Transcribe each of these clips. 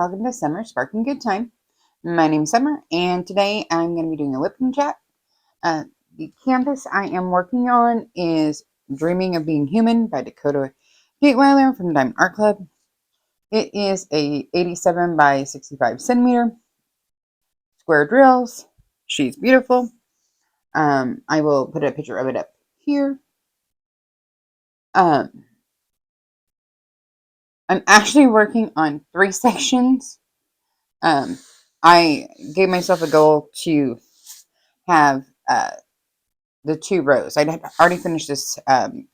welcome to Summer Sparking Good Time. My name is Summer, and today I'm going to be doing a lip-in chat. The canvas I am working on is Dreaming of Being Human by Dakota Daetwiler from the Diamond Art Club. It is a 87 by 65 centimeter square drills. She's beautiful. I will put a picture of it up here. I'm actually working on 3 sections. I gave myself a goal to have the 2 rows. I'd already finished this, the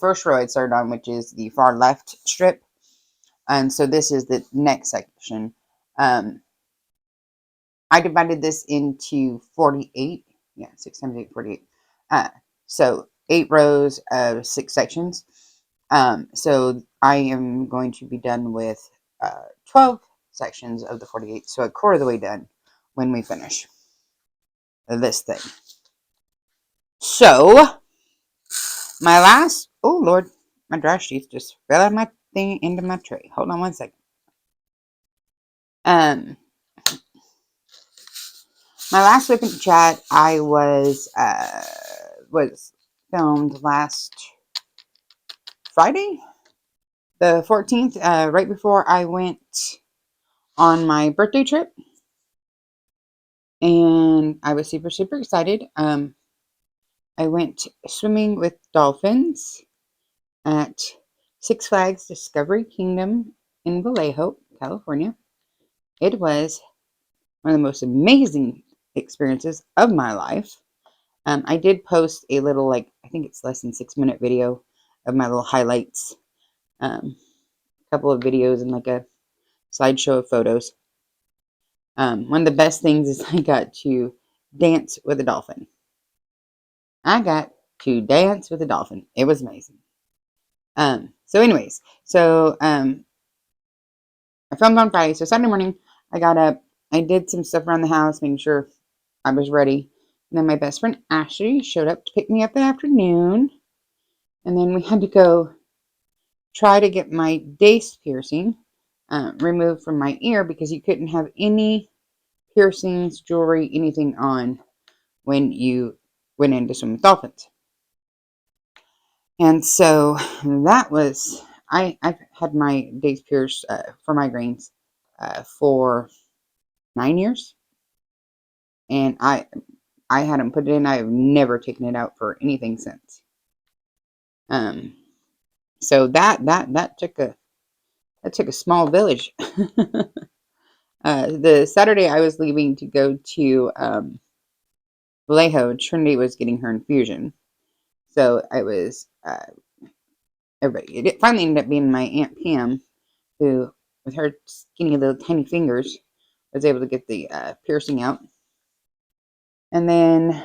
first row I'd started on, which is the far left strip. And so this is the next section. I divided this into 48. Yeah, 6 times 8, 48. So 8 rows of 6 sections. So I am going to be done with 12 sections of the 48. So a quarter of the way done when we finish this thing. So my last, oh Lord, my dry sheets just fell out of my thing into my tray. Hold on one second. My last lip-in chat I was filmed last Friday, the 14th, right before I went on my birthday trip, and I was super excited. I went swimming with dolphins at Six Flags Discovery Kingdom in Vallejo, California. It was one of the most amazing experiences of my life. I did post a little, I think it's less than 6-minute video of my little highlights. A couple of videos and a slideshow of photos. One of the best things is I got to dance with a dolphin. I got to dance with a dolphin. It was amazing. So anyways, I filmed on Friday. So Saturday morning, I got up. I did some stuff around the house, making sure I was ready. And then my best friend Ashley showed up to pick me up that afternoon. And then we had to go try to get my dace piercing removed from my ear, because you couldn't have any piercings, jewelry, anything on when you went in to swim with dolphins. And so that was, I've had my dace pierced for migraines for 9 years. And I had them put it in. I have never taken it out for anything since. So that took a small village. The Saturday I was leaving to go to Vallejo, Trinity was getting her infusion. So I was everybody. It finally ended up being my Aunt Pam, who, with her skinny little tiny fingers, was able to get the piercing out. And then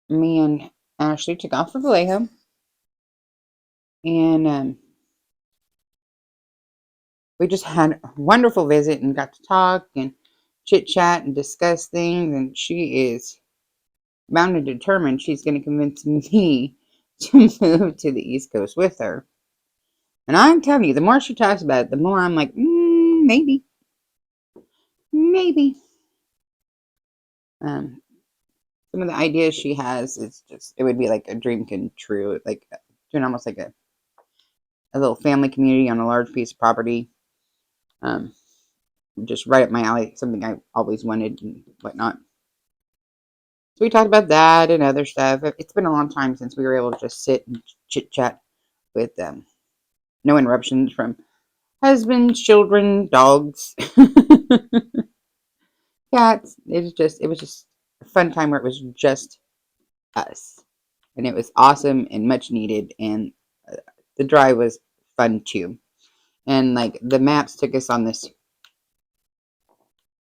me and Ashley took off for Vallejo. And we just had a wonderful visit and got to talk and chit-chat and discuss things. And she is bound and determined she's going to convince me to move to the East Coast with her. And I'm telling you, the more she talks about it, the more I'm like, maybe. Some of the ideas she has is just, it would be like a dream come true, like doing almost like a little family community on a large piece of property. Just right up my alley, something I always wanted and whatnot. So we talked about that and other stuff. It's been a long time since we were able to just sit and chit-chat with no interruptions from husbands, children, dogs, cats. It was just a fun time where it was just us. And it was awesome and much needed. And the drive was fun too. And the maps took us on this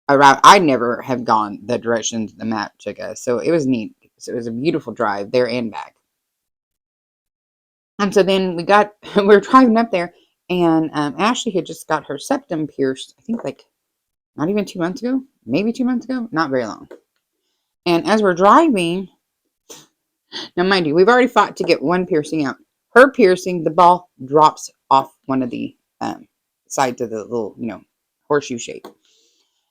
around. I never have gone the directions the map took us, so it was neat. So it was a beautiful drive there and back. And so then we were driving up there, and Ashley had just got her septum pierced, I think not even 2 months ago, maybe 2 months ago, not very long. And as we're driving, now mind you, we've already fought to get one piercing out. Her piercing, the ball drops off one of the sides of the little, horseshoe shape.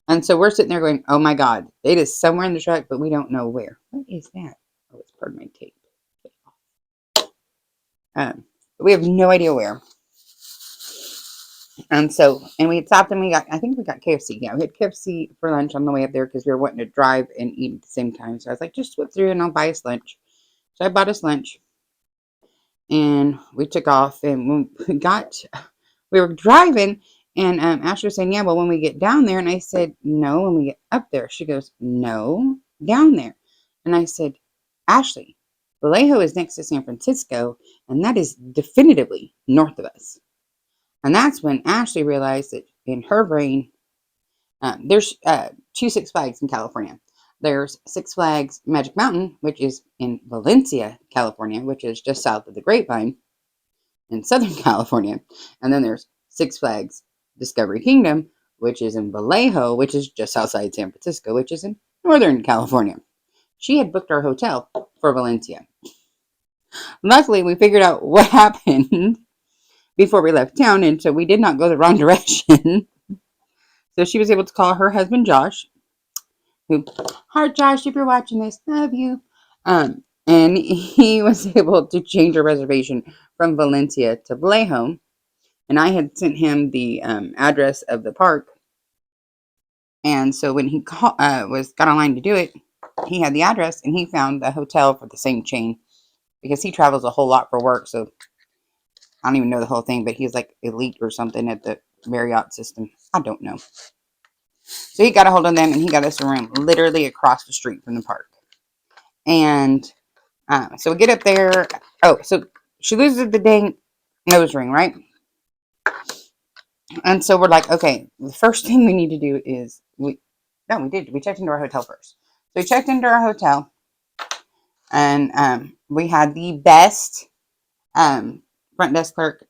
And so we're sitting there going, oh my God, it is somewhere in the truck, but we don't know where. What is that? Oh, it's part of my tape. But we have no idea where. And we had stopped and I think we got KFC. Yeah, we had KFC for lunch on the way up there because we were wanting to drive and eat at the same time. So I was like, just whip through and I'll buy us lunch. So I bought us lunch and we took off. And when we were driving and Ashley was saying, yeah, well, when we get down there. And I said, no, when we get up there. She goes, no, down there. And I said, Ashley, Vallejo is next to San Francisco, and that is definitively north of us. And that's when Ashley realized that in her brain, there's 2 Six Flags in California. There's Six Flags Magic Mountain, which is in Valencia, California, which is just south of the Grapevine in Southern California. And then there's Six Flags Discovery Kingdom, which is in Vallejo, which is just outside San Francisco, which is in Northern California. She had booked our hotel for Valencia. Luckily, we figured out what happened before we left town, and so we did not go the wrong direction. So she was able to call her husband, Josh, who, hi, Josh, if you're watching this, love you. And he was able to change her reservation from Valencia to Vallejo. And I had sent him the address of the park. And so when he got online to do it, he had the address and he found the hotel for the same chain because he travels a whole lot for work. So I don't even know the whole thing, but he's like elite or something at the Marriott system. I don't know. So he got a hold of them and he got us a room literally across the street from the park. And so we get up there. Oh, so she loses the dang nose ring, right? And so we're like, okay, the first thing we need to do is we checked into our hotel first. So we checked into our hotel and we had the best front desk clerk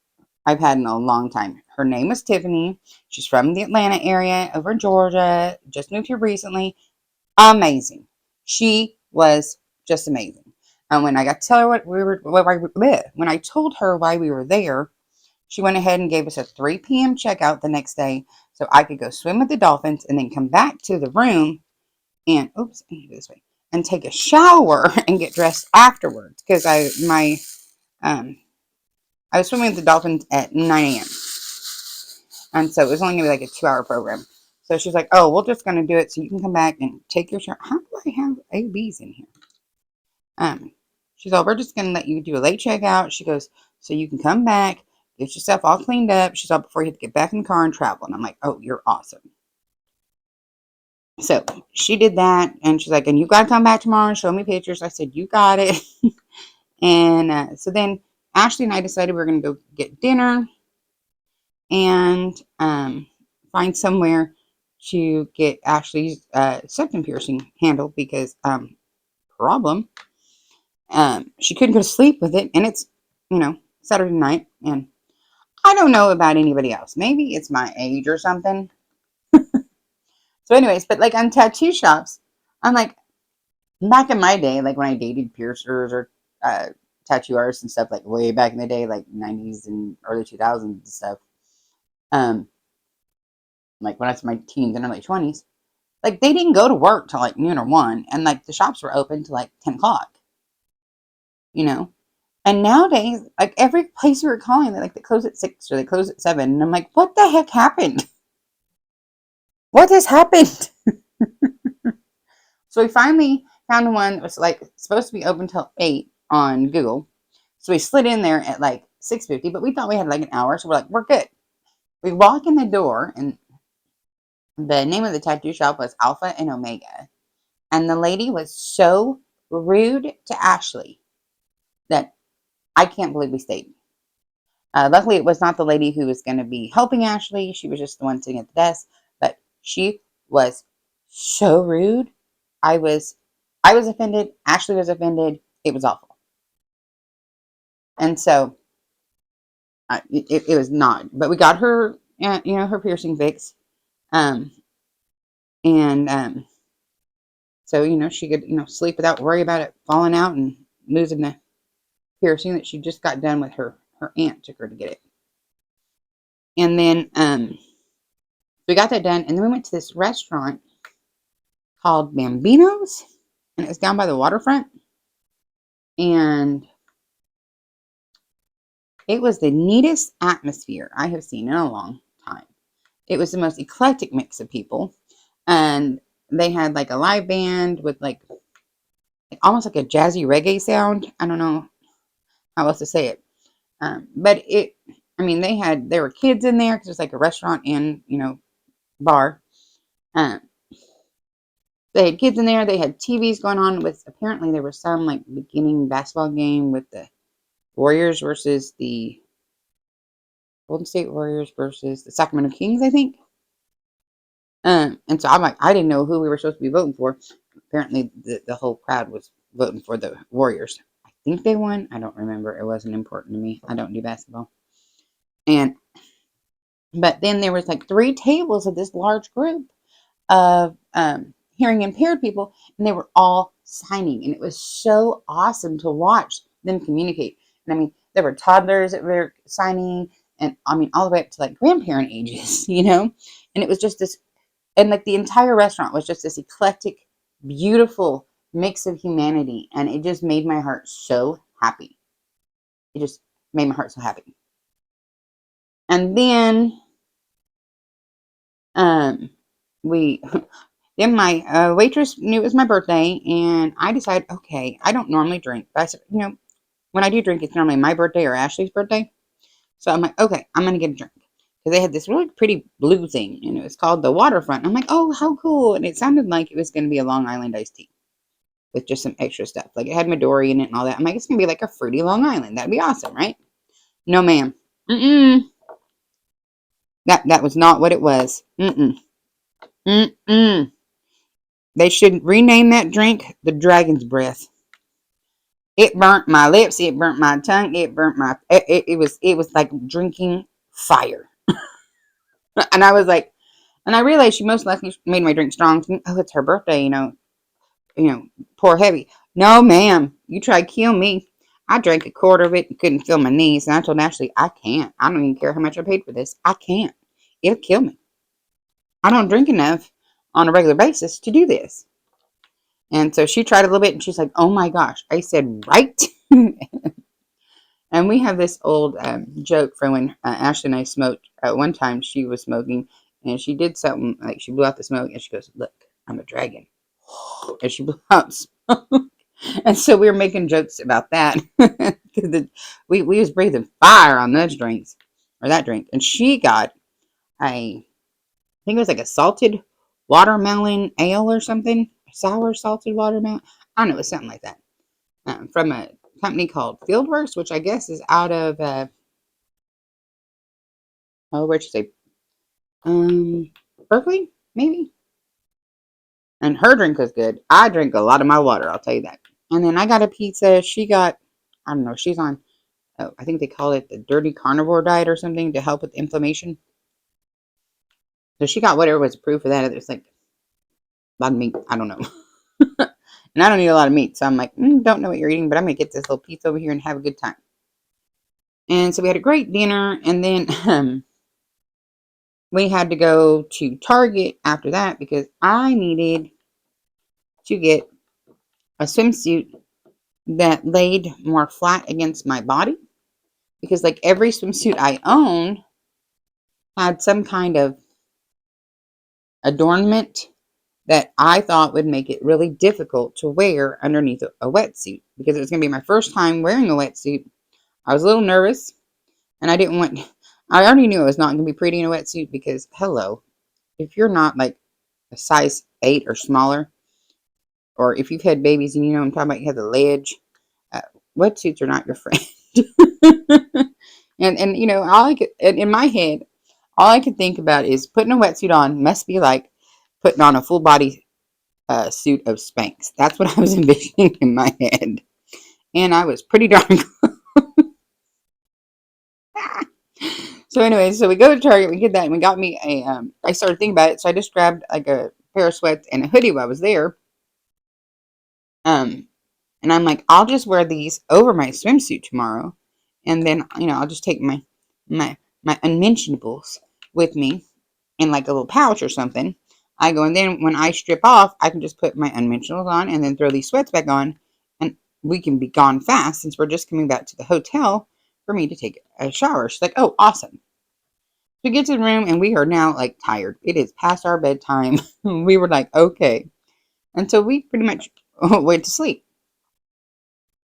I've had in a long time. Her name was Tiffany. She's from the Atlanta area over in Georgia. Just moved here recently. Amazing. She was just amazing. And when I got to tell her when I told her why we were there, she went ahead and gave us a 3 p.m. checkout the next day so I could go swim with the dolphins and then come back to the room and and take a shower and get dressed afterwards because I was swimming with the dolphins at 9 a.m. And so it was only going to be like a 2-hour program. So she's like, oh, we're just going to do it so you can come back and take your shower. How do I have ABs in here? She's like, we're just going to let you do a late checkout. She goes, so you can come back, get yourself all cleaned up. She's like, before you have to get back in the car and travel. And I'm like, oh, you're awesome. So she did that. And she's like, and you got to come back tomorrow and show me pictures. I said, you got it. And so then Ashley and I decided we were going to go get dinner and find somewhere to get Ashley's septum piercing handled because problem. She couldn't go to sleep with it, and it's Saturday night, and I don't know about anybody else. Maybe it's my age or something. So, anyways, but like on tattoo shops, I'm like back in my day, like when I dated piercers or tattoo artists and stuff, like way back in the day, like 90s and early 2000s and stuff. Like when I was in my teens and early 20s, like they didn't go to work till like noon or 1, and like the shops were open till like 10 o'clock. And nowadays, like every place we were calling, they close at 6 or they close at 7, and I'm like, what the heck happened? What has happened? So we finally found one that was like supposed to be open till 8 on Google. So we slid in there at like 6:50, but we thought we had like an hour, so we're like, we're good. We walk in the door, and the name of the tattoo shop was Alpha and Omega. And the lady was so rude to Ashley that I can't believe we stayed. Luckily, it was not the lady who was going to be helping Ashley. She was just the one sitting at the desk. But she was so rude. I was offended. Ashley was offended. It was awful. And so it was not. But we got her, her piercing fixed. So she could sleep without worry about it falling out and losing the piercing that she just got done with her aunt took her to get it. And then we got that done, and then we went to this restaurant called Bambino's, and it was down by the waterfront. And it was the neatest atmosphere I have seen in a long time. It was the most eclectic mix of people, and they had like a live band with like almost like a jazzy reggae sound. I don't know how else to say it, but it. I mean, there were kids in there because it's like a restaurant and bar. Um, they had kids in there. They had TVs going on with. Apparently, there was some like beginning basketball game with the Warriors versus the Golden State Warriors versus the Sacramento Kings, I think. And so I'm like, I didn't know who we were supposed to be voting for. Apparently, the whole crowd was voting for the Warriors. I think they won. I don't remember. It wasn't important to me. I don't do basketball. But then there was like 3 tables of this large group of hearing impaired people, and they were all signing, and it was so awesome to watch them communicate. And I mean, there were toddlers that were signing, and I mean, all the way up to like grandparent ages, and it was just this, and like the entire restaurant was just this eclectic, beautiful mix of humanity, and it just made my heart so happy. It just made my heart so happy. And then, we then my waitress knew it was my birthday, and I decided, okay, I don't normally drink, but I said, when I do drink, it's normally my birthday or Ashley's birthday. So I'm like, okay, I'm gonna get a drink, because they had this really pretty blue thing, and it was called the Waterfront. I'm like, oh, how cool! And it sounded like it was gonna be a Long Island iced tea with just some extra stuff, like it had Midori in it and all that. I'm like, it's gonna be like a fruity Long Island. That'd be awesome, right? No, ma'am. Mm-mm. That was not what it was. Mm-mm. Mm-mm. They should rename that drink the Dragon's Breath. It burnt my lips. It burnt my tongue. It burnt my. It was like drinking fire. And I was like, and I realized she most likely made my drink strong. Oh, it's her birthday, pour heavy. No, ma'am. You tried to kill me. I drank a quarter of it and couldn't feel my knees. And I told Ashley, I can't. I don't even care how much I paid for this. I can't. It'll kill me. I don't drink enough on a regular basis to do this. And so she tried a little bit, and she's like, oh my gosh. I said, right? And we have this old joke from when Ashley and I smoked. At one time, she was smoking, and she did something like she blew out the smoke, and she goes, look, I'm a dragon. And she blew out smoke. And so we were making jokes about that. we was breathing fire on those drinks, or that drink. And she got I think it was like a salted watermelon ale or something. Sour salted watermelon. I don't know, it was something like that. From a company called FIELDWORK, which I guess is out of where'd you say? Berkeley, maybe. And her drink was good. I drink a lot of my water, I'll tell you that. And then I got a pizza. She got, I don't know, she's on, I think they call it the dirty carnivore diet or something to help with inflammation. So she got whatever was approved for that. It's like a lot of meat. I don't know. And I don't eat a lot of meat. So I'm like, don't know what you're eating, but I'm going to get this little pizza over here and have a good time. And so we had a great dinner. And then we had to go to Target after that because I needed to get a swimsuit that laid more flat against my body. Because like every swimsuit I own had some kind of adornment that I thought would make it really difficult to wear underneath a wetsuit. Because it was going to be my first time wearing a wetsuit. I was a little nervous. And I didn't want... I already knew it was not going to be pretty in a wetsuit. Because, hello, if you're not like a size 8 or smaller, or if you've had babies and you know what I'm talking about, you have the ledge, wetsuits are not your friend. and all I could, in my head, all I could think about is putting a wetsuit on must be like putting on a full body suit of Spanx. That's what I was envisioning in my head. And I was pretty darn So anyway, so we go to Target, we get that, and we got me I started thinking about it, so I just grabbed like a pair of sweats and a hoodie while I was there. And I'm like, I'll just wear these over my swimsuit tomorrow. And then, I'll just take my my unmentionables with me in like a little pouch or something. I go, and then when I strip off, I can just put my unmentionables on and then throw these sweats back on, and we can be gone fast since we're just coming back to the hotel for me to take a shower. She's like, oh, awesome. We get to the room and we are now like tired. It is past our bedtime. We were like, okay. And so we pretty much went to sleep.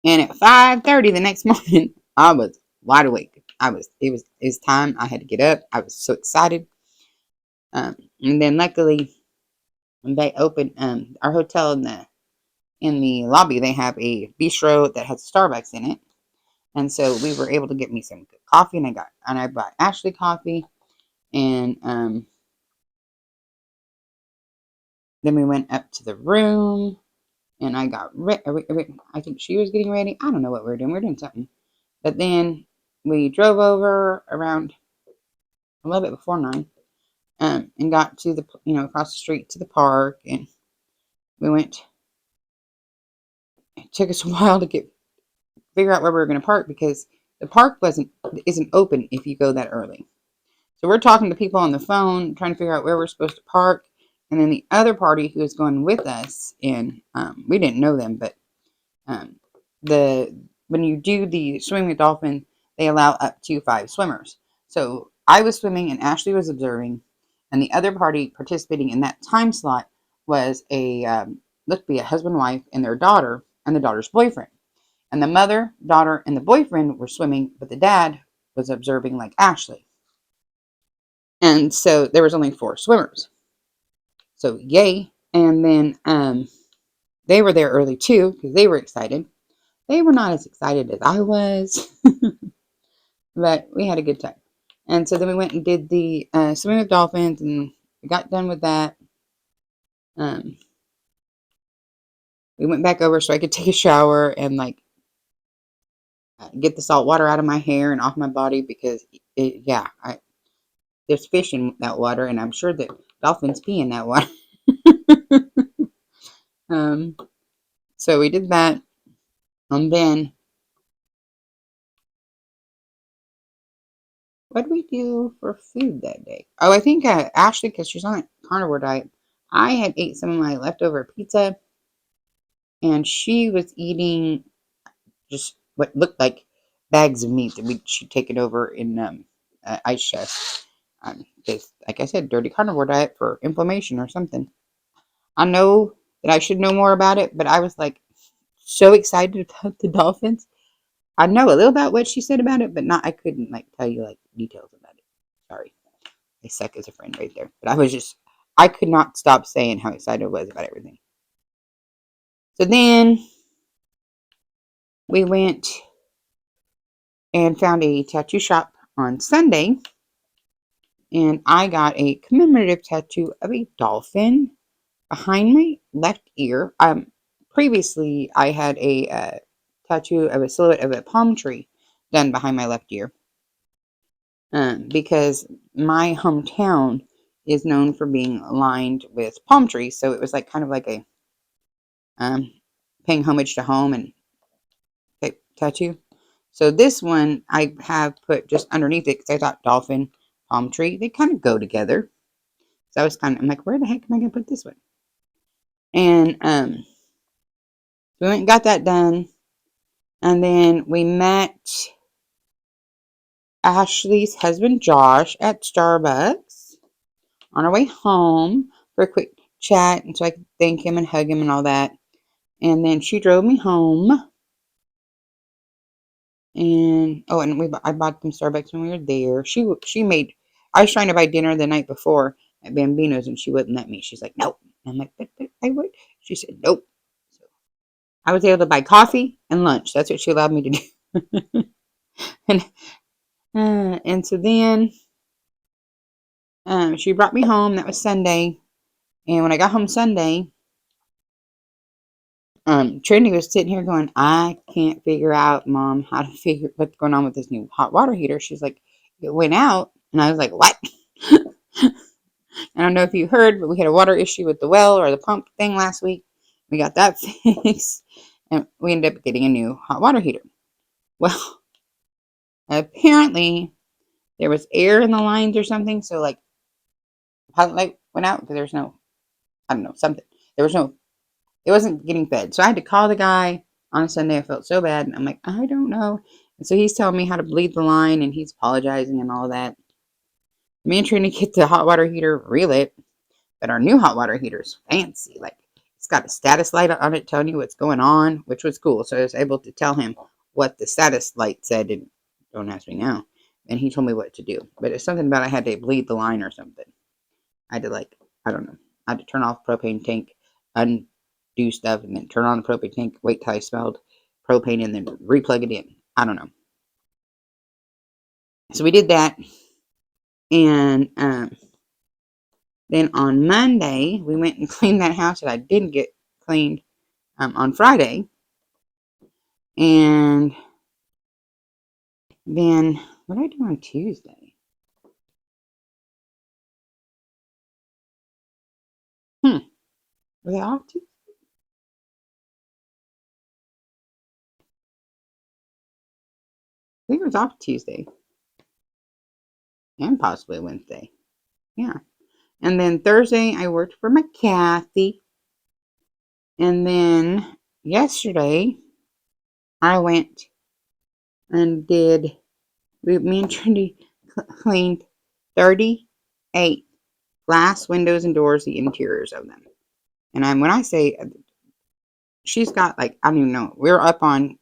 And at 5:30 the next morning, I was wide awake. It was time. I had to get up. I was so excited. And then luckily they opened our hotel in the lobby. They have a bistro that has Starbucks in it. And so we were able to get me some good coffee, and I bought Ashley coffee, and then we went up to the room, and I got ready. I think she was getting ready. I don't know what we were doing. We were doing something, but then we drove over around a little bit before 9, and got to the across the street to the park, and we went. It took us a while to figure out where we were going to park because the park isn't open if you go that early. So we're talking to people on the phone, trying to figure out where we're supposed to park. And then the other party who was going with us, and we didn't know them, but um, when you do the swimming with dolphin, they allow up to 5 swimmers. So I was swimming and Ashley was observing, and the other party participating in that time slot was looked to be a husband, wife, and their daughter, and the daughter's boyfriend. And the mother, daughter, and the boyfriend were swimming, but the dad was observing like Ashley. And so there was only 4 swimmers. So yay. And then they were there early too because they were excited. They were not as excited as I was, but we had a good time. And so then we went and did the swimming with dolphins, and we got done with that. We went back over so I could take a shower and like get the salt water out of my hair and off my body because there's fish in that water, and I'm sure that dolphins pee in that water. So we did that, and then what did we do for food that day? Oh, I think Ashley, because she's on a carnivore diet, I had ate some of my leftover pizza, and she was eating just what looked like bags of meat that she'd taken over in ice chest. Like I said, dirty carnivore diet for inflammation or something. I know that I should know more about it, but I was like so excited about the dolphins. I know a little about what she said about it, but I couldn't like tell you like details about it. Sorry. I suck as a friend right there. But I could not stop saying how excited I was about everything. So then we went and found a tattoo shop on Sunday, and I got a commemorative tattoo of a dolphin behind my left ear. Previously I had a tattoo of a silhouette of a palm tree done behind my left ear, because my hometown is known for being lined with palm trees, so it was like kind of like a paying homage to home and tattoo. So this one I have put just underneath it because I thought dolphin, palm tree, they kind of go together. So I'm like, where the heck am I going to put this one? And we went and got that done. And then we met Ashley's husband, Josh, at Starbucks on our way home for a quick chat. And so I could thank him and hug him and all that. And then she drove me home. And I bought them Starbucks when we were there. She made. I was trying to buy dinner the night before at Bambino's, and she wouldn't let me. She's like, nope. I'm like, but I would. She said, nope. So I was able to buy coffee and lunch. That's what she allowed me to do. and so then she brought me home. That was Sunday. And when I got home Sunday, Trinity was sitting here going, I can't figure out, Mom, how to figure what's going on with this new hot water heater. She's like, it went out. And I was like, what? I don't know if you heard, but we had a water issue with the well or the pump thing last week. We got that fixed, and we ended up getting a new hot water heater. Well, apparently there was air in the lines or something. So like pilot light went out because there's no, I don't know, something. There was no, it wasn't getting fed. So I had to call the guy on a Sunday. I felt so bad. And I'm like, I don't know. And so he's telling me how to bleed the line and he's apologizing and all of that. Me and Trini get the hot water heater relit, but our new hot water heater is fancy. Like it's got a status light on it telling you what's going on, which was cool. So I was able to tell him what the status light said. And don't ask me now. And he told me what to do. But it's something about I had to bleed the line or something. I had to like, I don't know. I had to turn off the propane tank, undo stuff, and then turn on the propane tank, wait till I smelled propane, and then replug it in. I don't know. So we did that. And then on Monday, we went and cleaned that house that I didn't get cleaned on Friday. And then, what did I do on Tuesday? Was I off Tuesday? I think it was off Tuesday. And possibly Wednesday. Yeah. And then Thursday, I worked for McCarthy. And then yesterday, I went and me and Trinity cleaned 38 glass windows and doors, the interiors of them. And when I say, she's got like, I don't even know, we're up on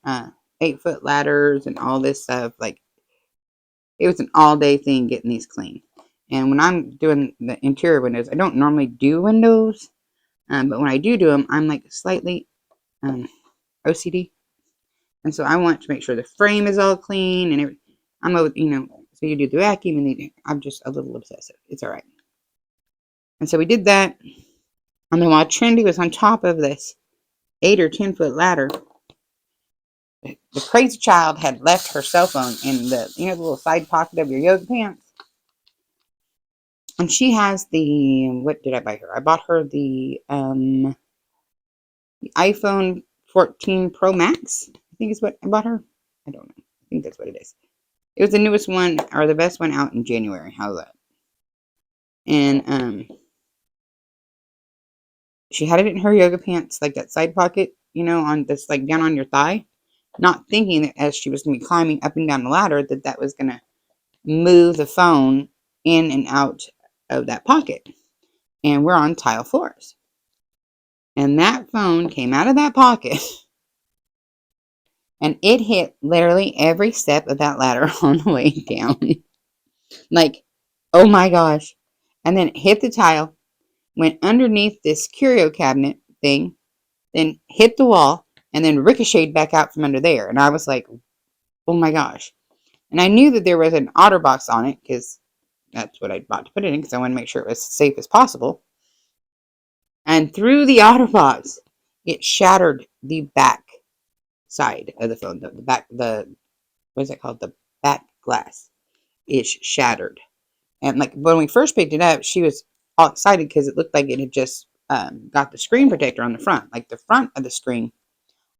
8-foot ladders and all this stuff. Like, it was an all-day thing getting these clean. And when I'm doing the interior windows, I don't normally do windows. But when I do them, I'm like slightly OCD. And so I want to make sure the frame is all clean and everything. So you do the vacuum and I'm just a little obsessive. It's all right. And so we did that. And then while Trinity was on top of this 8 or 10-foot ladder, the crazy child had left her cell phone in the little side pocket of your yoga pants. And she has what did I buy her? I bought her the iPhone 14 Pro Max. I think is what I bought her. I don't know. I think that's what it is. It was the newest one, or the best one out in January. How's that? And she had it in her yoga pants, like that side pocket, on this, like down on your thigh. Not thinking that as she was going to be climbing up and down the ladder, that was going to move the phone in and out of that pocket. And we're on tile floors. And that phone came out of that pocket. And it hit literally every step of that ladder on the way down. Like, oh my gosh. And then it hit the tile, went underneath this curio cabinet thing, then hit the wall, and then ricocheted back out from under there. And I was like, oh my gosh. And I knew that there was an OtterBox on it because that's what I bought to put it in because I wanted to make sure it was as safe as possible. And through the OtterBox, it shattered the back side of the phone. What is it called? The back glass is shattered. And like when we first picked it up, she was all excited because it looked like it had just got the screen protector on the front. Like the front of the screen,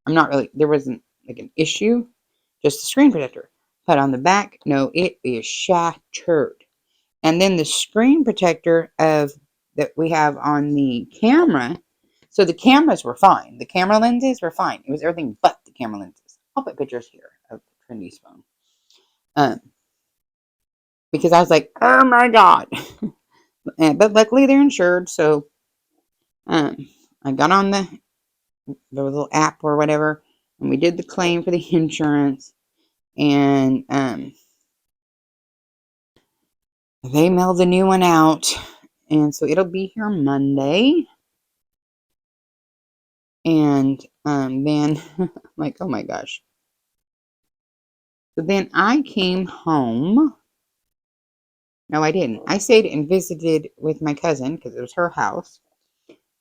there wasn't like an issue, just the screen protector. But on the back, no, it is shattered. And then the screen protector that we have on the camera, so the cameras were fine. The camera lenses were fine. It was everything but the camera lenses. I'll put pictures here of Trinity's phone. Because I was like, oh my God. But luckily they're insured, so I got on the little app or whatever, and we did the claim for the insurance, and they mailed the new one out, and so it'll be here Monday. And then I'm like, oh my gosh. So then I came home. No, I didn't. I stayed and visited with my cousin because it was her house.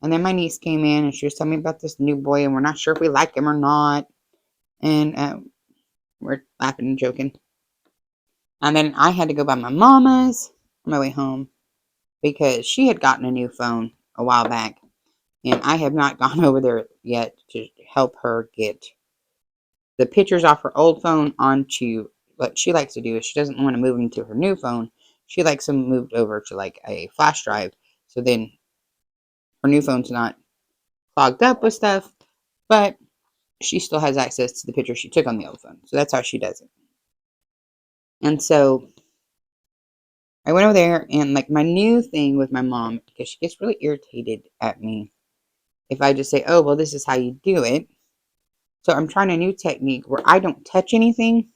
And then my niece came in and she was telling me about this new boy, and we're not sure if we like him or not. And we're laughing and joking. And then I had to go by my mama's on my way home because she had gotten a new phone a while back. And I have not gone over there yet to help her get the pictures off her old phone onto what she likes to do is she doesn't want to move them to her new phone. She likes them moved over to like a flash drive. So then her new phone's not clogged up with stuff, but she still has access to the picture she took on the old phone. So that's how she does it. And so I went over there, and like my new thing with my mom, because she gets really irritated at me if I just say, oh, well, this is how you do it. So I'm trying a new technique where I don't touch anything.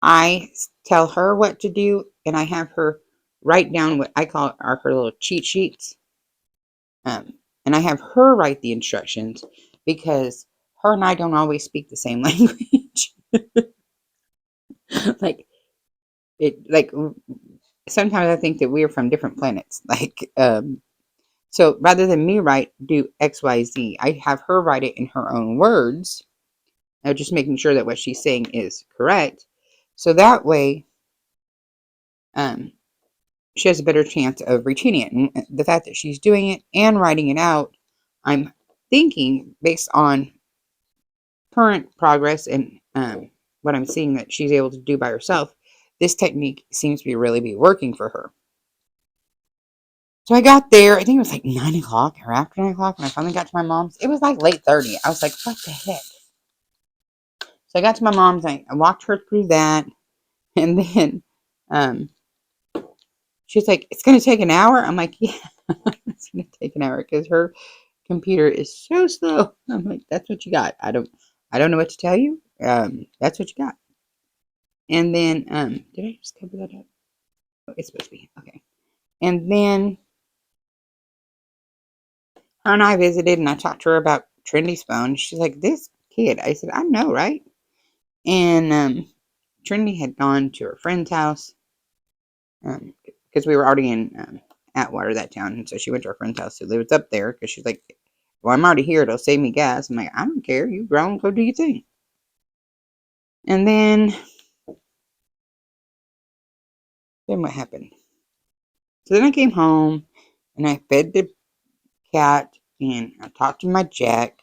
I tell her what to do, and I have her write down what I call are her little cheat sheets. And I have her write the instructions because her and I don't always speak the same language. like like sometimes I think that we're from different planets. So rather than me do XYZ, I have her write it in her own words. Just making sure that what she's saying is correct. So that way, she has a better chance of retaining it. And the fact that she's doing it and writing it out, I'm thinking based on current progress and what I'm seeing that she's able to do by herself, this technique seems to really be working for her. So I got there, I think it was like 9 o'clock or after 9 o'clock when I finally got to my mom's. It was like late 30. I was like, what the heck? So I got to my mom's, I walked her through that, and then she's like, it's going to take an hour? I'm like, yeah, it's going to take an hour because her computer is so slow. I'm like, that's what you got. I don't know what to tell you. That's what you got. And then, did I just cover that up? Oh, it's supposed to be. Okay. And then her and I visited, and I talked to her about Trinity's phone. She's like, this kid. I said, I know, right? And Trinity had gone to her friend's house because we were already in Atwater, that town. And so she went to her friend's house who lives up there because she's like, well, I'm already here. It'll save me gas. I'm like, I don't care. You grown. Go do your thing. And then what happened? So then I came home and I fed the cat and I talked to my Jack.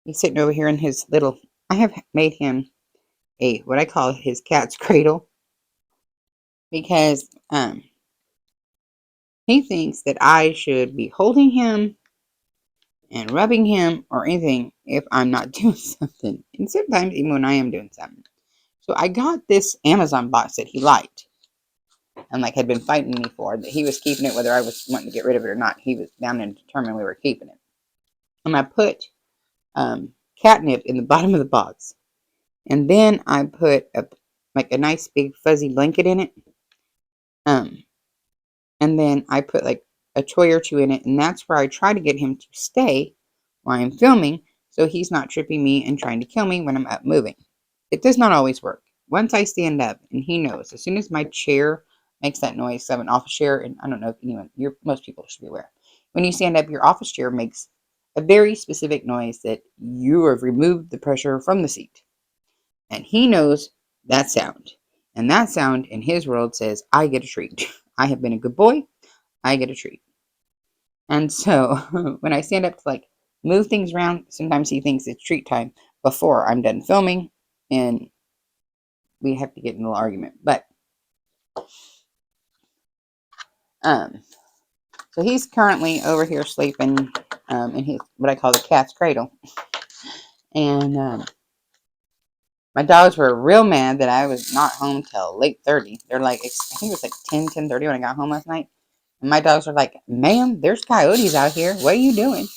He's sitting over here in his little, I have made him what I call his cat's cradle because he thinks that I should be holding him and rubbing him or anything if I'm not doing something. And sometimes even when I am doing something. So I got this Amazon box that he liked and like had been fighting me for, that he was keeping it whether I was wanting to get rid of it or not. He was down and determined we were keeping it. And I put catnip in the bottom of the box. And then I put a nice big fuzzy blanket in it. And then I put like a toy or two in it, and that's where I try to get him to stay while I'm filming, so he's not tripping me and trying to kill me when I'm up moving. It does not always work. Once I stand up, and he knows, as soon as my chair makes that noise, I have an office chair, and I don't know if most people should be aware. When you stand up, your office chair makes a very specific noise that you have removed the pressure from the seat. And he knows that sound. And that sound in his world says, I get a treat. I have been a good boy. I get a treat. And so when I stand up to like move things around, sometimes he thinks it's treat time before I'm done filming. And we have to get in a little argument. But so he's currently over here sleeping in his what I call the cat's cradle. And my dogs were real mad that I was not home till late 30. They're like, I think it was like 10:30 when I got home last night. And my dogs were like, ma'am, there's coyotes out here. What are you doing?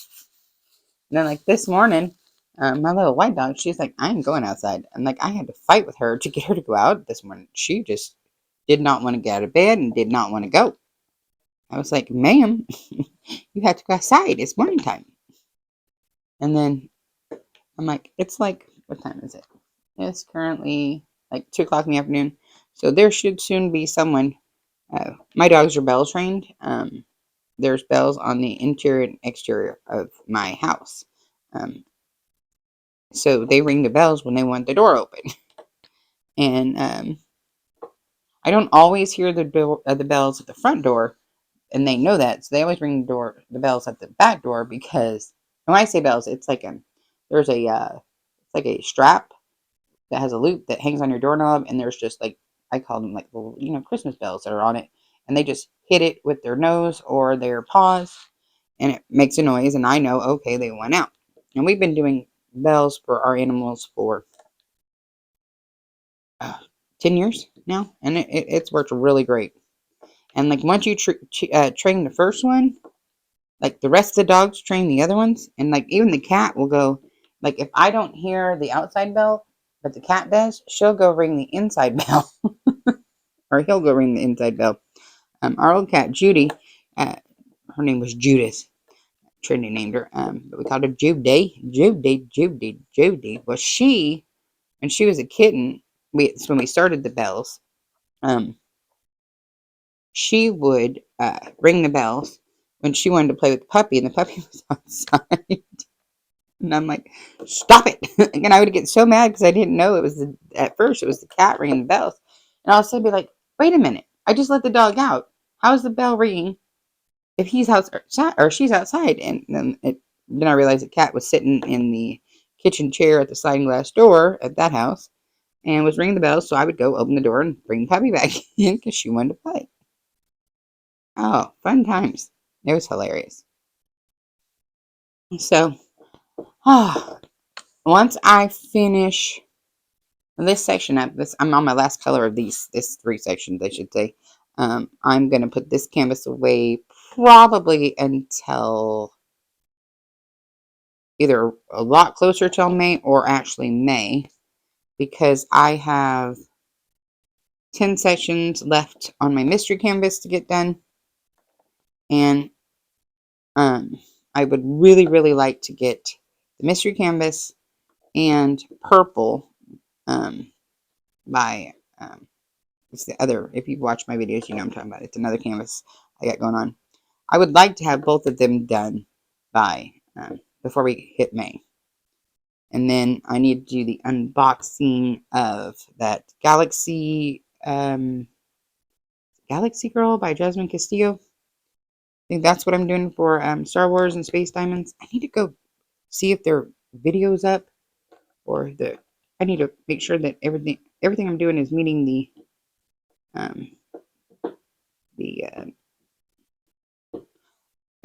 And then like this morning, my little white dog, she's like, I ain't going outside. And like I had to fight with her to get her to go out this morning. She just did not want to get out of bed and did not want to go. I was like, ma'am, you have to go outside. It's morning time. And then I'm like, it's like, what time is it? It's currently like 2 o'clock in the afternoon. So there should soon be someone. My dogs are bell trained. There's bells on the interior and exterior of my house. So they ring the bells when they want the door open. And I don't always hear the bells at the front door, and they know that. So they always ring the bells at the back door because when I say bells, it's like there's a it's like a strap that has a loop that hangs on your doorknob, and there's just like, I call them like little, Christmas bells that are on it, and they just hit it with their nose or their paws, and it makes a noise, and I know, okay, they went out. And we've been doing bells for our animals for 10 years now, and it's worked really great. And like once you train the first one, like the rest of the dogs train the other ones, and like even the cat will go, like if I don't hear the outside bell, but the cat does, she'll go ring the inside bell, or he'll go ring the inside bell. Our old cat Judy, her name was Judith. Trinity named her, but we called her Judy. Judy. Well, when she was a kitten, when we started the bells, she would ring the bells when she wanted to play with the puppy, and the puppy was outside. And I'm like, stop it. And I would get so mad because I didn't know at first it was the cat ringing the bells. And I'll also be like, wait a minute. I just let the dog out. How's the bell ringing if he's outside or she's outside? And then I realized the cat was sitting in the kitchen chair at the sliding glass door at that house and was ringing the bell. So I would go open the door and bring the puppy back in because she wanted to play. Oh, fun times. It was hilarious. So, once I finish this section up, I'm on my last color of this 3 sections, I should say. I'm going to put this canvas away probably until either a lot closer till May or actually May, because I have 10 sections left on my mystery canvas to get done. And I would really, really like to get the mystery canvas and purple by it's the other, if you've watched my videos, you know what I'm talking about. It's another canvas I got going on. I would like to have both of them done by before we hit May. And then I need to do the unboxing of that Galaxy Girl by Jasmine Castillo. I think that's what I'm doing for Star Wars and Space Diamonds. I need to go see if their video's up, or I need to make sure that everything I'm doing is meeting the I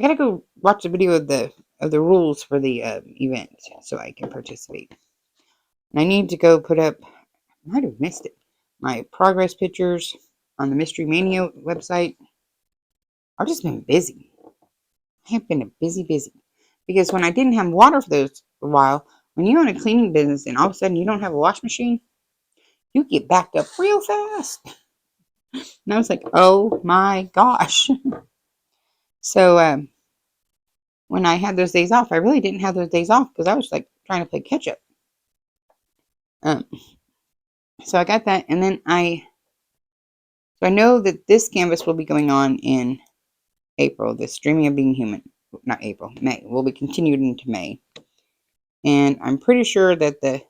gotta go watch the video of the rules for the event so I can participate. And I need to go put up, I might have missed it, my progress pictures on the Mystery Mania website. I've just been busy. I have been busy. Because when I didn't have water for those for a while, when you own a cleaning business and all of a sudden you don't have a wash machine, you get backed up real fast. And I was like, oh my gosh. So when I had those days off, I really didn't have those days off because I was like trying to play catch up. So I got that, and then I know that this canvas will be going on in April. This Dreaming of Being Human, not April, May, will be continued into May. And I'm pretty sure that the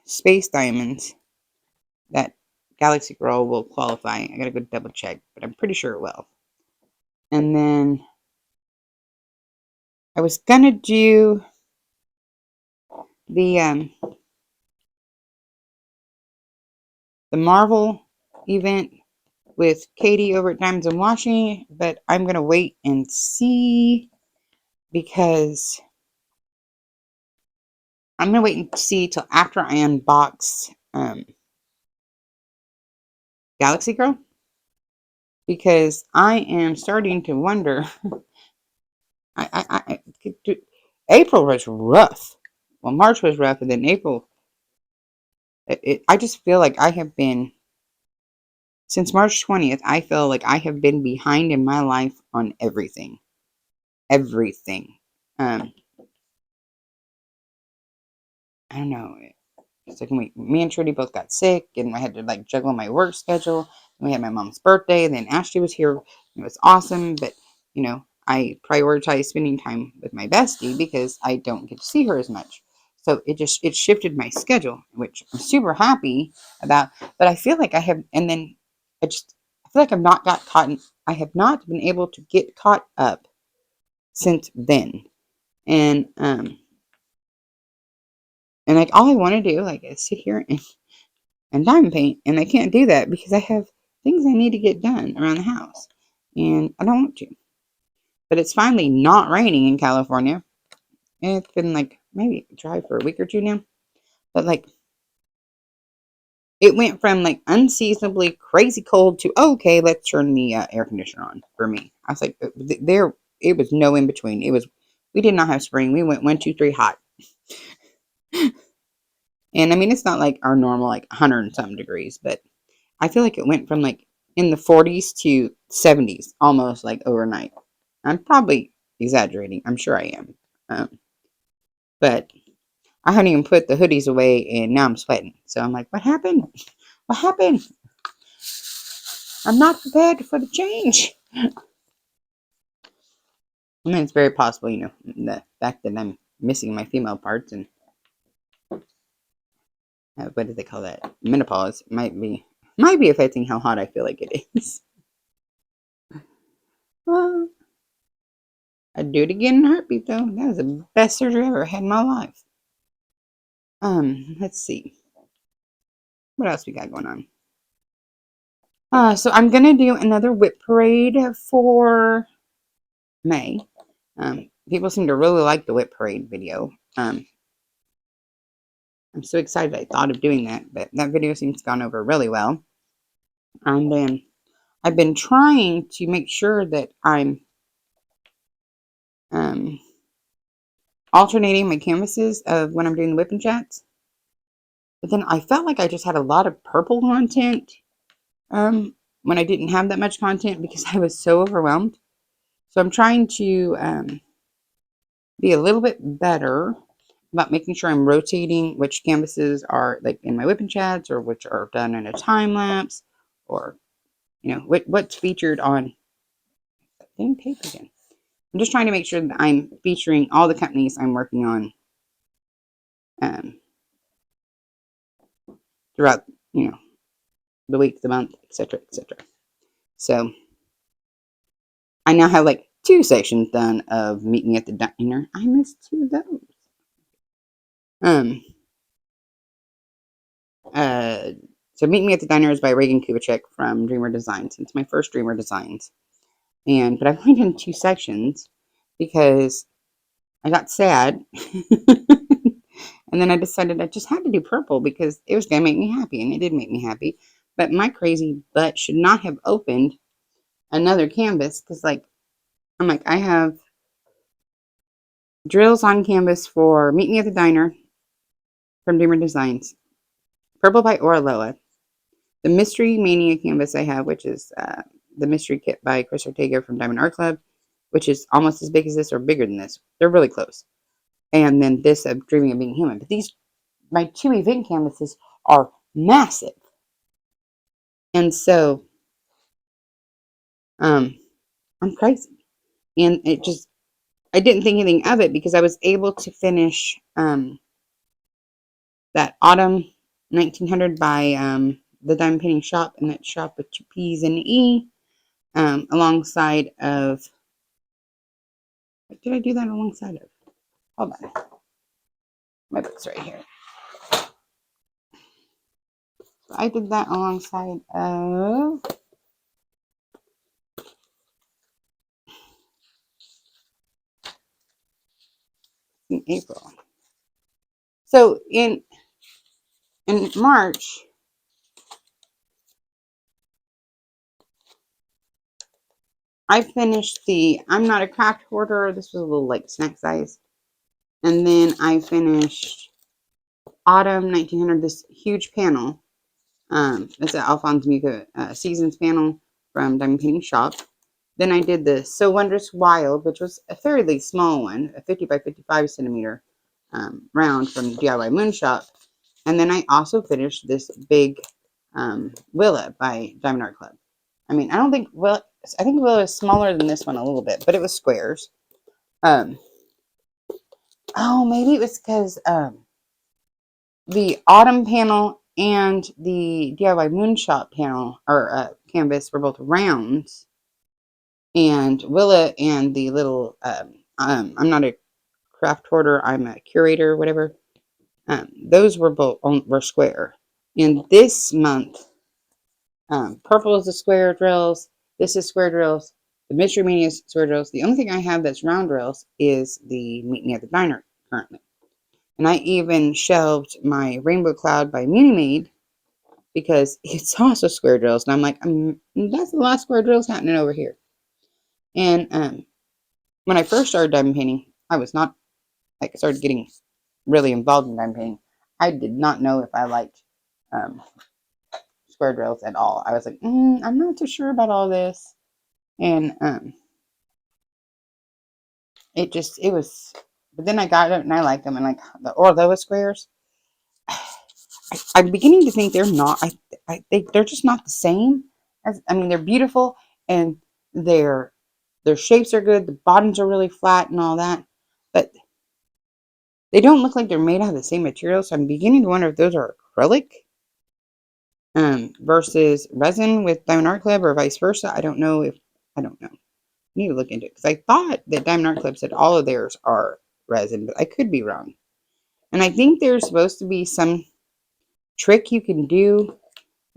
Space Diamonds, that Galaxy Girl, will qualify. I gotta go double check, but I'm pretty sure it will. And then I was gonna do the Marvel event with Katie over at Diamonds and Washing, but I'm gonna wait and see, because I'm gonna wait and see till after I unbox Galaxy Girl, because I am starting to wonder. April was rough. Well, March was rough, and then April. I just feel like I have been, since March 20th. I feel like I have been behind in my life on everything. Everything. I don't know. It's like me and Trudy both got sick, and I had to like juggle my work schedule. And we had my mom's birthday, and then Ashley was here. It was awesome, but I prioritize spending time with my bestie because I don't get to see her as much. So it shifted my schedule, which I'm super happy about. But I feel like I have, and then I feel like I have not been able to get caught up since then, and And like all I want to do like is sit here and diamond paint, and I can't do that because I have things I need to get done around the house, and I don't want to. But it's finally not raining in California. It's been like maybe dry for a week or two now, but like it went from like unseasonably crazy cold to okay, let's turn the air conditioner on for me. I was like, there, it was no in between. It was, we did not have spring. We went 1, 2, 3 hot. And I mean, it's not like our normal like 100 and something degrees, but I feel like it went from like in the 40s to 70s almost like overnight. I'm probably exaggerating. I'm sure I am. But I haven't even put the hoodies away and now I'm sweating. So I'm like, what happened? What happened? I'm not prepared for the change. I mean, it's very possible, you know, the fact that I'm missing my female parts and what do they call that? Menopause might be affecting how hot I feel like it is. I'd do it again in a heartbeat, though. That was the best surgery I ever had in my life. Let's see. What else we got going on? So I'm gonna do another whip parade for May. People seem to really like the whip parade video. I'm so excited I thought of doing that, but that video seems to have gone over really well. And then I've been trying to make sure that I'm alternating my canvases of when I'm doing the whipping chats. But then I felt like I just had a lot of purple content when I didn't have that much content because I was so overwhelmed. So I'm trying to be a little bit better about making sure I'm rotating which canvases are like in my whipping chats or which are done in a time lapse, or you know what's featured on dang tape again. I'm just trying to make sure that I'm featuring all the companies I'm working on throughout, you know, the week, the month, etc., etc. So I now have like 2 sections done of Meet Me at the Diner. I missed 2 of those. So Meet Me at the Diner is by Reagan Kubicek from Dreamer Designs. It's my first Dreamer Designs. But I've only done 2 sections because I got sad. And then I decided I just had to do purple because it was going to make me happy, and it did make me happy. But my crazy butt should not have opened another canvas because, like, I'm like, I have drills on canvas for Meet Me at the Diner from Dreamer Designs, Purple by Oraloa, the Mystery Mania canvas I have, which is the Mystery Kit by Chris Ortega from Diamond Art Club, which is almost as big as this or bigger than this. They're really close. And then this of Dreaming of Being Human. But these, my 2 event canvases are massive. And so, I'm crazy. And it just, I didn't think anything of it because I was able to finish that Autumn 1900 by the Diamond Painting Shop, and that shop with 2 P's and an E, alongside of, what did I do that alongside of? Hold on. My book's right here. I did that alongside of in April. So in March, I finished the I'm Not a Craft Hoarder. This was a little like snack size. And then I finished Autumn 1900, this huge panel. It's an Alphonse Mucha Seasons panel from Diamond Painting Shop. Then I did the So Wondrous Wild, which was a fairly small one, a 50 by 55 centimeter round from DIY Moon Shop. And then I also finished this big Willa by Diamond Art Club. I mean, I think Willa is smaller than this one a little bit, but it was squares. Oh, maybe it was because the Autumn panel and the DIY Moon Shop panel or canvas were both rounds, and Willa and the little I'm Not a Craft Hoarder, I'm a Curator, whatever. Those were square. And this month, purple is the square drills. This is square drills. The Mystery Mania is square drills. The only thing I have that's round drills is the Meet Me at the Diner currently. And I even shelved my Rainbow Cloud by Mini Maid because it's also square drills. And I'm like, that's a lot of square drills happening over here. And when I first started diamond painting, I was not, like, I started getting really involved in diamond painting. I did not know if I liked square drills at all. I was like, I'm not too sure about all this. And it was, but then I got it and I liked them. And like the Orlova squares, I'm beginning to think they're not, they're just not the same. I mean, they're beautiful and their shapes are good. The bottoms are really flat and all that. But they don't look like they're made out of the same material. So I'm beginning to wonder if those are acrylic versus resin with Diamond Art Club or vice versa. I don't know. I need to look into it because I thought that Diamond Art Club said all of theirs are resin, but I could be wrong. And I think there's supposed to be some trick you can do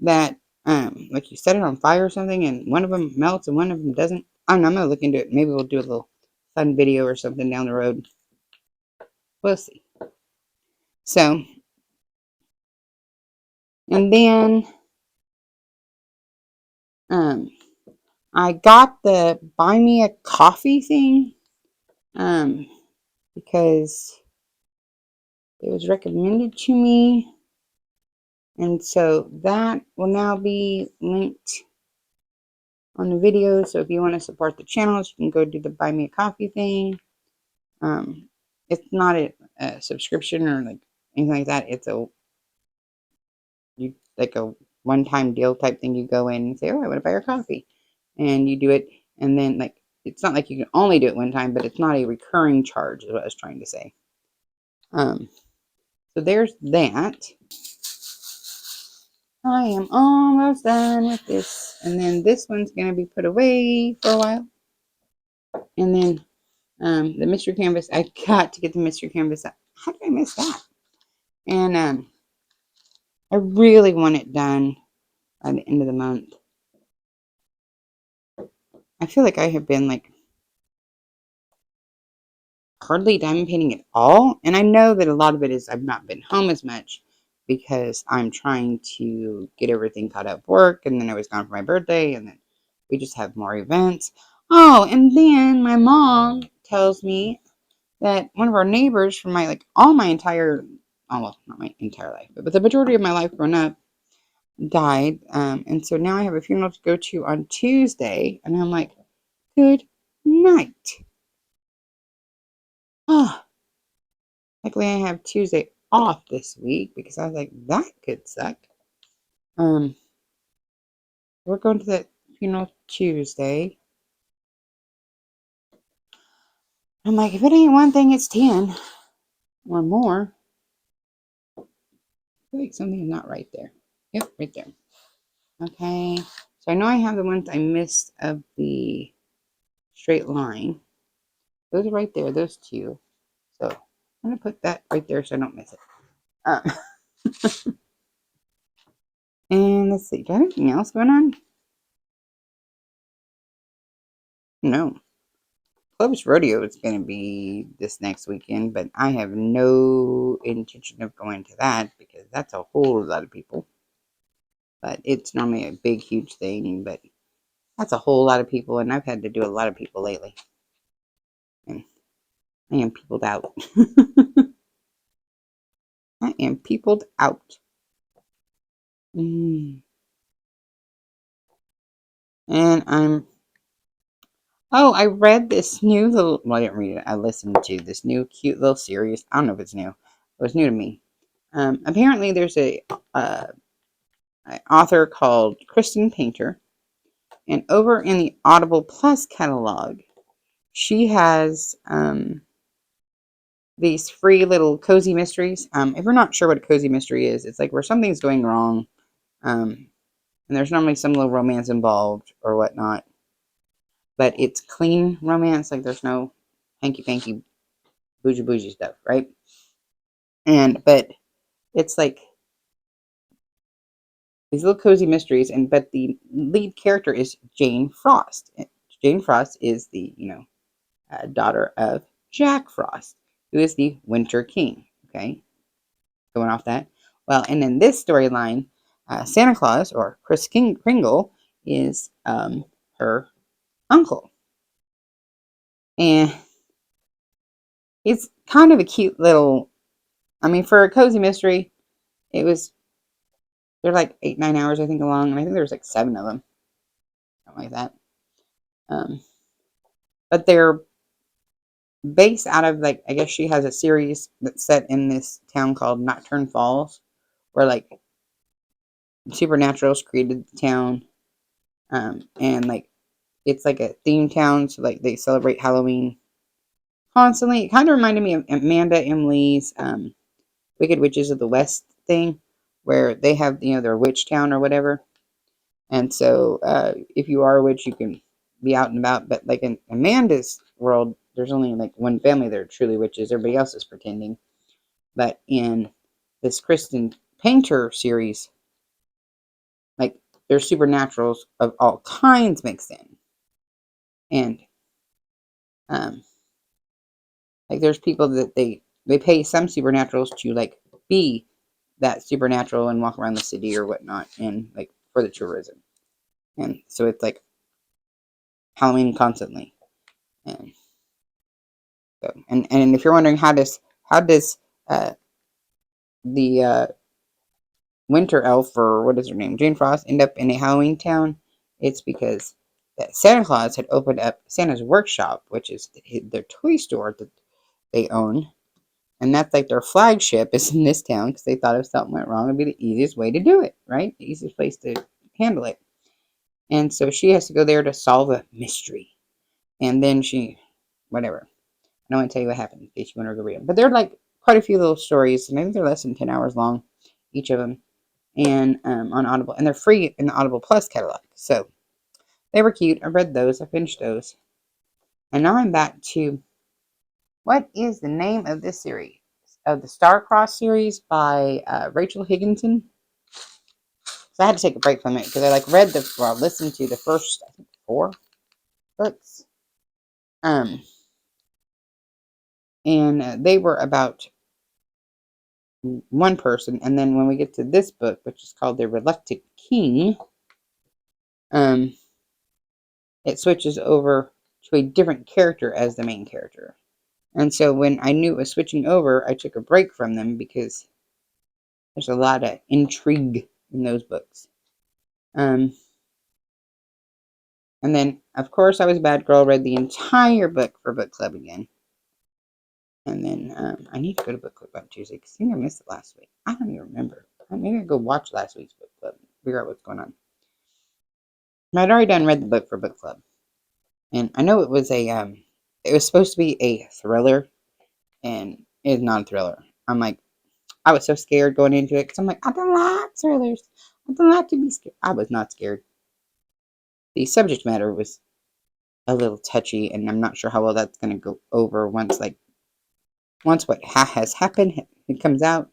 that, like you set it on fire or something, and one of them melts and one of them doesn't. I don't know. I'm gonna look into it. Maybe we'll do a little fun video or something down the road. We'll see. So, and then I got the buy me a coffee thing because it was recommended to me. And so that will now be linked on the video. So if you want to support the channels, you can go do the buy me a coffee thing. It's not a subscription or like anything like that. It's like a one-time deal type thing. You go in and say, "Oh, I want to buy your coffee," and you do it. And then like it's not like you can only do it one time, but it's not a recurring charge. Is what I was trying to say. So there's that. I am almost done with this. And then this one's going to be put away for a while. And then the mystery canvas, I got to get the mystery canvas up. How did I miss that? And I really want it done by the end of the month. I feel like I have been like hardly diamond painting at all. And I know that a lot of it is I've not been home as much because I'm trying to get everything caught up work. And then I was gone for my birthday. And then we just have more events. Oh, and then my mom tells me that one of our neighbors from my, like, all my entire, oh, well, not my entire life, but the majority of my life growing up died. And so now I have a funeral to go to on Tuesday. And I'm like, good night. Oh, luckily I have Tuesday off this week because I was like, that could suck. We're going to the funeral Tuesday. I'm like, if it ain't one thing, it's 10 or more. I feel like something's not right there. Yep, right there. Okay. So I know I have the ones I missed of the straight line. Those are right there, those two. So I'm going to put that right there so I don't miss it. And let's see, do I have anything else going on? No. Club's Rodeo is going to be this next weekend, but I have no intention of going to that because that's a whole lot of people. But it's normally a big, huge thing, but that's a whole lot of people, and I've had to do a lot of people lately. And I am peopled out. I am peopled out. And I read this new little, well, I didn't read it. I listened to this new cute little series. I don't know if it's new. It was new to me. Apparently there's an author called Kristen Painter. And over in the Audible Plus catalog, she has these free little cozy mysteries. If you're not sure what a cozy mystery is, it's like where something's going wrong. And there's normally some little romance involved or whatnot. But it's clean romance. Like there's no hanky-panky, bougie stuff, right? But It's like these little cozy mysteries, but the lead character is Jane Frost. Jane Frost is the daughter of Jack Frost, who is the Winter King. Okay, going off that. Well, and in this storyline, Santa Claus, or Kringle, is her uncle, and he's kind of a cute little. I mean, for a cozy mystery, it was. They're like 8-9 hours, I think, long, and I think there's like 7 of them, something like that. Um, but they're based out of, like, I guess she has a series that's set in this town called Nocturne Falls, where like supernaturals created the town, and like it's like a theme town, so like they celebrate Halloween constantly. It kind of reminded me of Amanda M. Lee's Wicked Witches of the West thing, where they have their witch town or whatever. And so if you are a witch, you can be out and about. But like in Amanda's world, there's only like one family that are truly witches. Everybody else is pretending. But in this Kristen Painter series, like there's supernaturals of all kinds mixed in. And um, like there's people that they pay some supernaturals to like be that supernatural and walk around the city or whatnot, and like for the tourism. And so it's like Halloween constantly. And so, and if you're wondering how does uh, the winter elf, or what is her name, Jane Frost, end up in a Halloween town, it's because that Santa Claus had opened up Santa's workshop, which is their toy store that they own, and that's like their flagship is in this town, because they thought if something went wrong, it'd be the easiest way to do it, right? The easiest place to handle it. And so she has to go there to solve a mystery, and then whatever. I don't want to tell you what happened in case you want to go read them. But they're like quite a few little stories, and I think they're less than 10 hours long, each of them, and on Audible. And they're free in the Audible Plus catalog. So they were cute. I read those. I finished those. And now I'm back to, what is the name of this series? Of the Star-Crossed series by Rachel Higginson. So I had to take a break from it because I listened to the first, I think, 4 books. And they were about one person, and then when we get to this book, which is called The Reluctant King, it switches over to a different character as the main character. And so when I knew it was switching over, I took a break from them because there's a lot of intrigue in those books. And then, of course, I was a bad girl, read the entire book for book club again. And then I need to go to book club on Tuesday because I think I missed it last week. I don't even remember. Maybe I'll go watch last week's book club, figure out what's going on. I'd already read the book for book club. And I know it was it was supposed to be a thriller, and it's not a thriller. I was so scared going into it because I'm like, I don't like thrillers. I don't like to be scared. I was not scared. The subject matter was a little touchy, and I'm not sure how well that's going to go over once what has happened it comes out.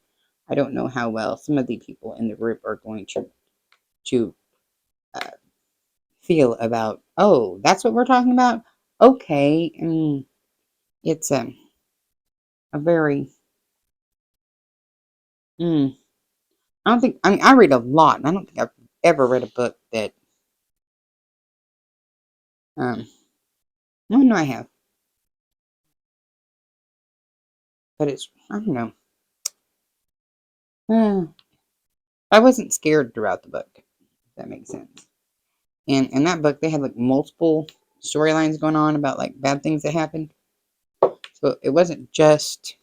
I don't know how well some of the people in the group are going to uh, feel about. Oh, that's what we're talking about. Okay, it's a very. I don't think. I mean, I read a lot, and I don't think I've ever read a book that. No, I have, but it's. I don't know. I wasn't scared throughout the book. If that makes sense. And in that book, they had like multiple storylines going on about like bad things that happened. So it wasn't just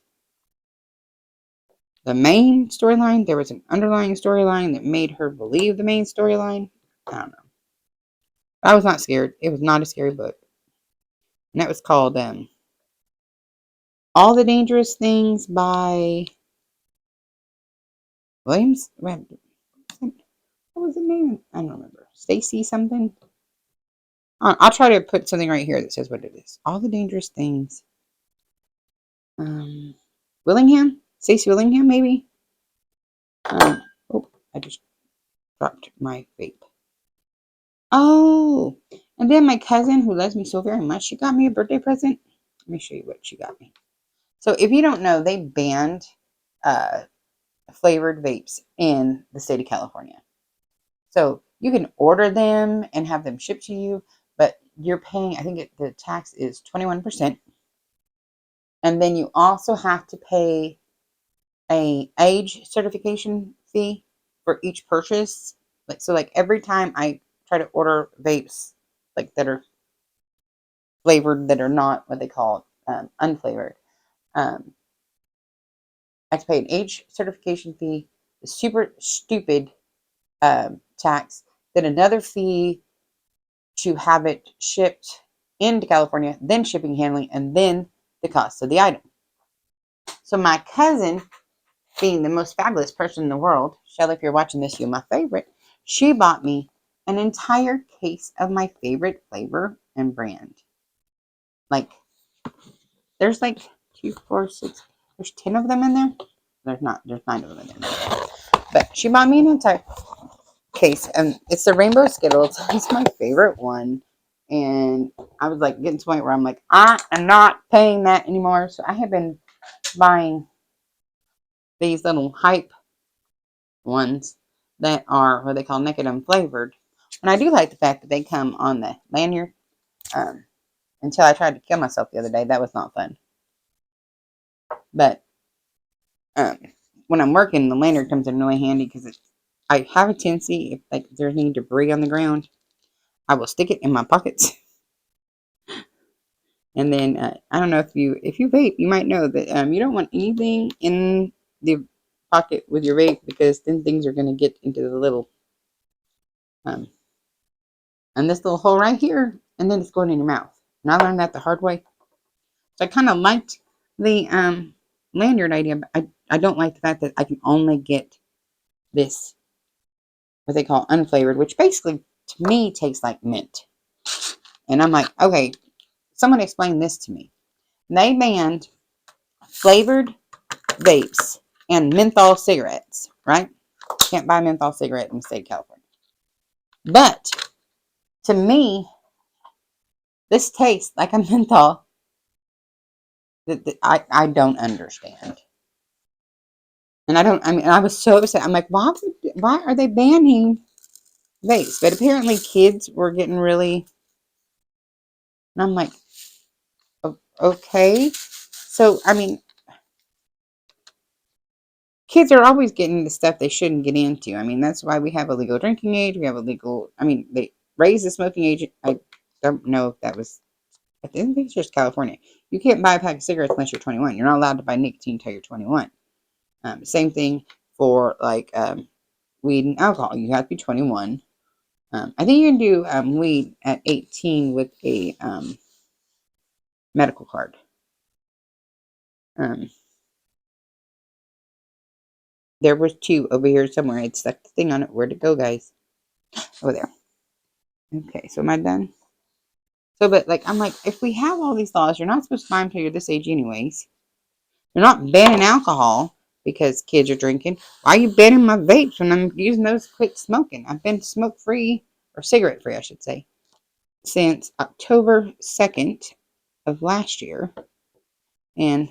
the main storyline. There was an underlying storyline that made her believe the main storyline. I don't know. I was not scared. It was not a scary book. And that was called All the Dangerous Things by Williams. What was the name? I don't remember. Stacy something. I'll try to put something right here that says what it is. All the Dangerous Things. Willingham? Stacey Willingham, maybe? Oh, I just dropped my vape. Oh, and then my cousin, who loves me so very much, she got me a birthday present. Let me show you what she got me. So if you don't know, they banned flavored vapes in the state of California. So you can order them and have them shipped to you, but you're paying, I think the tax is 21%. And then you also have to pay a age certification fee for each purchase. Like every time I try to order vapes like that are flavored, that are not what they call unflavored, um, I have to pay an age certification fee, a super stupid tax, then another fee to have it shipped into California, then shipping, handling, and then the cost of the item. So my cousin, being the most fabulous person in the world, Shelly, if you're watching this, you're my favorite. She bought me an entire case of my favorite flavor and brand. Like, there's like 2, 4, 6, there's 10 of them in there. There's 9 of them in there. But she bought me an entire case, and it's the Rainbow Skittles. It's my favorite one. And I was like getting to the point where I'm like, I am not paying that anymore. So I have been buying these little hype ones that are what they call naked unflavored. And I do like the fact that they come on the lanyard. Until I tried to kill myself the other day. That was not fun. But when I'm working, the lanyard comes in really handy because I have a tendency, if like there's any debris on the ground, I will stick it in my pockets. And then I don't know if you vape, you might know that you don't want anything in the pocket with your vape, because then things are going to get into the little and this little hole right here, and then it's going in your mouth. And I learned that the hard way. So I kind of liked the lanyard idea, but I don't like the fact that I can only get this, what they call unflavored, which basically to me tastes like mint. And I'm like, okay, someone explain this to me. They banned flavored vapes and menthol cigarettes, right? Can't buy a menthol cigarette in the state of California. But to me, this tastes like a menthol that I don't understand. And I was so upset. I'm like, why are they banning vapes? But apparently kids were getting really, and I'm like, okay. So, I mean, kids are always getting the stuff they shouldn't get into. I mean, that's why we have a legal drinking age. We have a legal, they raised the smoking age. I don't know if that was, I think it's just California. You can't buy a pack of cigarettes unless you're 21. You're not allowed to buy nicotine until you're 21. Same thing for like weed and alcohol. You have to be 21. I think you can do weed at 18 with a medical card. There was 2 over here somewhere. I'd stuck the thing on it. Where'd it go, guys? Over there. Okay, so am I done? So, but like, I'm like, if we have all these laws, you're not supposed to buy them until you're this age anyways. You're not banning alcohol because kids are drinking. Why are you banning my vapes when I'm using those to quit smoking? I've been smoke-free, or cigarette-free, I should say, since October 2nd of last year. And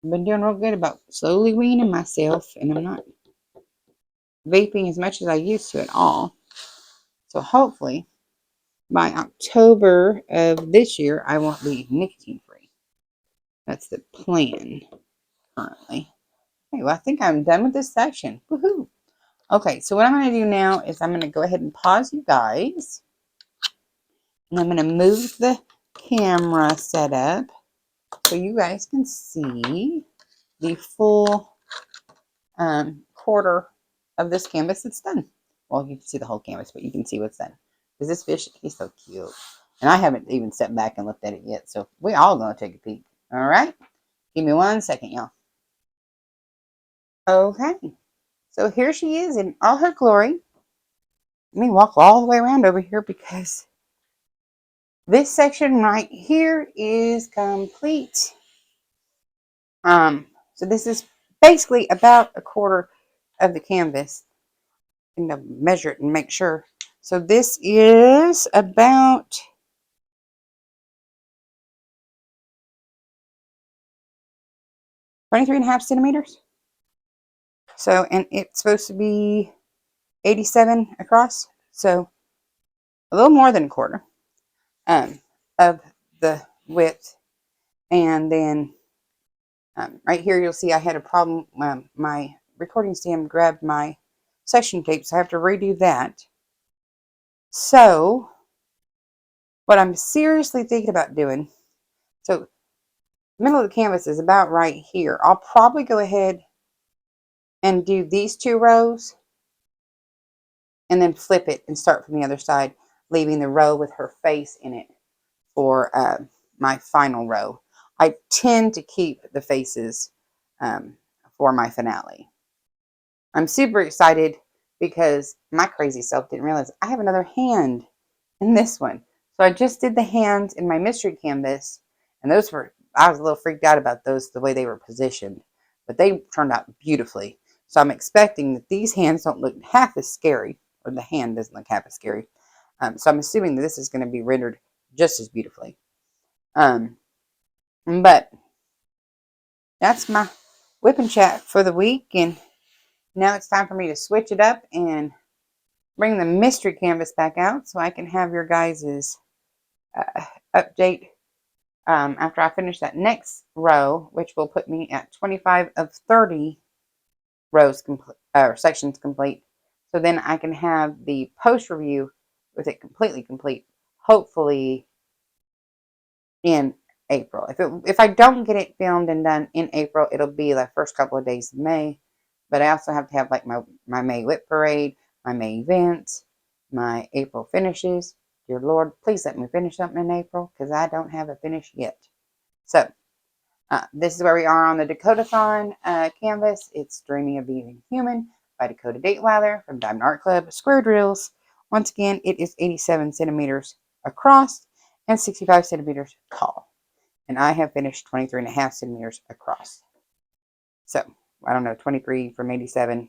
I've been doing real good about slowly weaning myself, and I'm not vaping as much as I used to at all. So hopefully by October of this year, I won't be nicotine free. That's the plan currently. Okay, well, I think I'm done with this section. Woohoo! Okay, so what I'm going to do now is I'm going to go ahead and pause you guys. And I'm going to move the camera setup so you guys can see the full quarter of this canvas that's done. Well, you can see the whole canvas, but you can see what's done. Because this fish, he's so cute. And I haven't even stepped back and looked at it yet. So we all going to take a peek. All right? Give me 1 second, y'all. Okay. So here she is in all her glory. Let me walk all the way around over here because this section right here is complete. So this is basically about a quarter of the canvas. I'm going to measure it and make sure. So this is about 23.5 centimeters. So, and it's supposed to be 87 across. So a little more than a quarter of the width. And then right here, you'll see I had a problem. My recording stand grabbed my section tape, so I have to redo that. So what I'm seriously thinking about doing, so the middle of the canvas is about right here. I'll probably go ahead and do these 2 rows and then flip it and start from the other side, leaving the row with her face in it for my final row. I tend to keep the faces for my finale. I'm super excited because my crazy self didn't realize I have another hand in this one. So I just did the hands in my mystery canvas, and those were, I was a little freaked out about those, the way they were positioned, but they turned out beautifully. So I'm expecting that these hands don't look half as scary, or the hand doesn't look half as scary. So I'm assuming that this is going to be rendered just as beautifully. But that's my whip and chat for the week, and now it's time for me to switch it up and bring the mystery canvas back out so I can have your guys's update after I finish that next row, which will put me at 25 of 30 rows complete, or sections complete. So then I can have the post review with it completely complete, hopefully in April. If I don't get it filmed and done in April, it'll be the first couple of days of May. But I also have to have like my May whip parade, my May events, my April finishes. Dear Lord, please let me finish something in April because I don't have a finish yet. So this is where we are on the Dakotathon canvas. It's Dreaming of Being Human by Dakota Daetwiler from Diamond Art Club. Square drills. Once again, it is 87 centimeters across and 65 centimeters tall. And I have finished 23.5 centimeters across. So, I don't know, 23 from 87.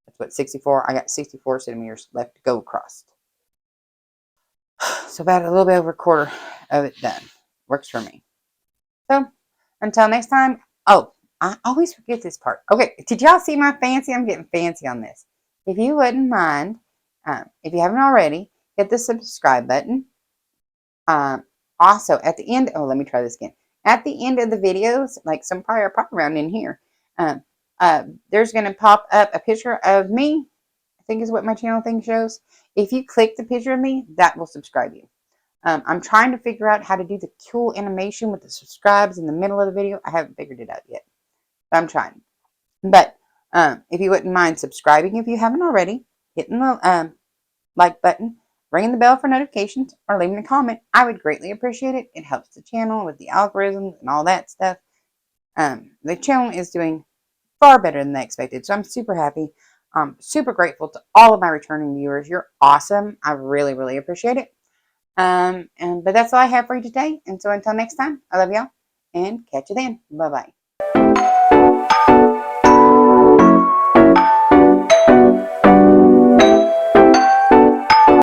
That's what, 64? I got 64 centimeters left to go across. So about a little bit over a quarter of it done. Works for me. So, until next time. Oh, I always forget this part. Okay, did y'all see my fancy? I'm getting fancy on this. If you wouldn't mind, if you haven't already, hit the subscribe button. Also, at the end, oh, let me try this again. At the end of the videos, like some probably around in here, there's going to pop up a picture of me, I think is what my channel thing shows. If you click the picture of me, that will subscribe you. I'm trying to figure out how to do the cool animation with the subscribes in the middle of the video. I haven't figured it out yet, but I'm trying. But if you wouldn't mind subscribing if you haven't already, hitting the like button, ringing the bell for notifications, or leaving a comment, I would greatly appreciate it. It helps the channel with the algorithms and all that stuff. The channel is doing far better than I expected, so I'm super happy. Super grateful to all of my returning viewers. You're awesome. I really, really appreciate it. But that's all I have for you today. And so until next time, I love y'all and catch you then. Bye-bye.